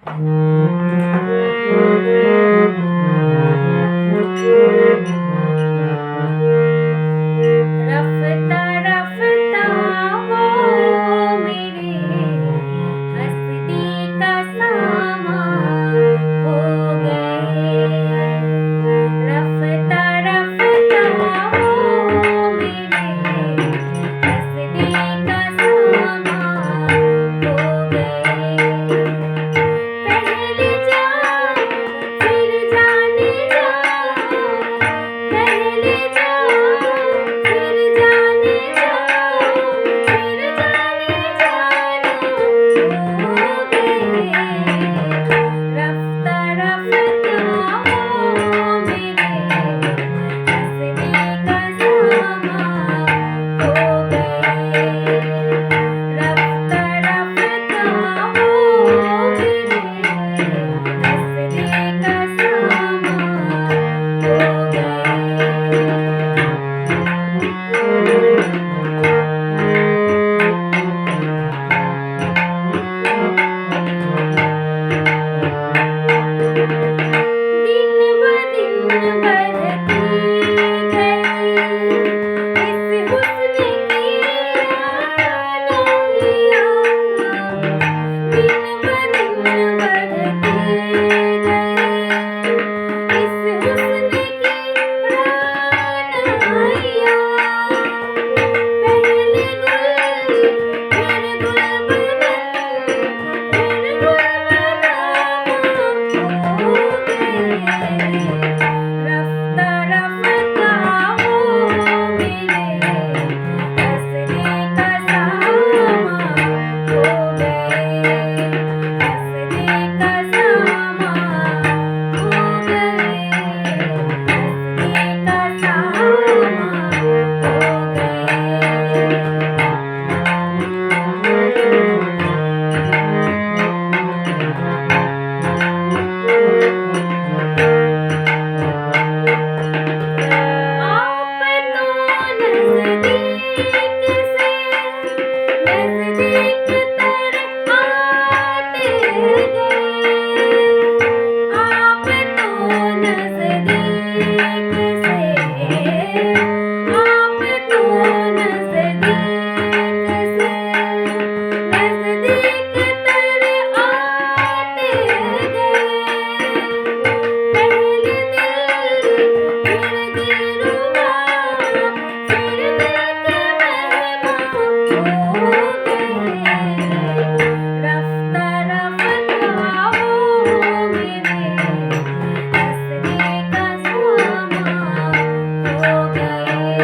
रफ्ता रफ्ता वो मेरे हस्ती का सामान हो गए। रफ्ता रफ्ता वो मेरे हस्ती का सामान हो गए। पहले जाओ फिर जाने जाओ, पहले जाओ फिर जाने जाओ, फिर जाने जानो हो गए। रफ्ता रफ्ता वो मेरे हस्ती का सामान हो गए। रफ्ता रफ्ता वो मेरे हस्ती का सामान हो गए। दिन ब दिन बढ़ती गई इस हुस्न की रानियाँ। दिन ब दिन बढ़ती गई इस हुस्न की रानियाँ। पहले गुल फिर गुलबदन फिर गुलबदन हो गए। रफ्ता रफ्ता वो मेरे हस्ती का सामान हो गए। हस्ती का सामान हो गए। हस्ती का सामान आप तो नज़दीक से नज़दीक तर आते गए। आप तो नज़दीक से आप तो नज़दीक से नज़दीक तर आते गए। पहले दिल फिर दिलरुबा फिर दिल के मेहमान हो गए। रफ्ता रफ्ता वो मेरे हस्ती का सामान हो गए।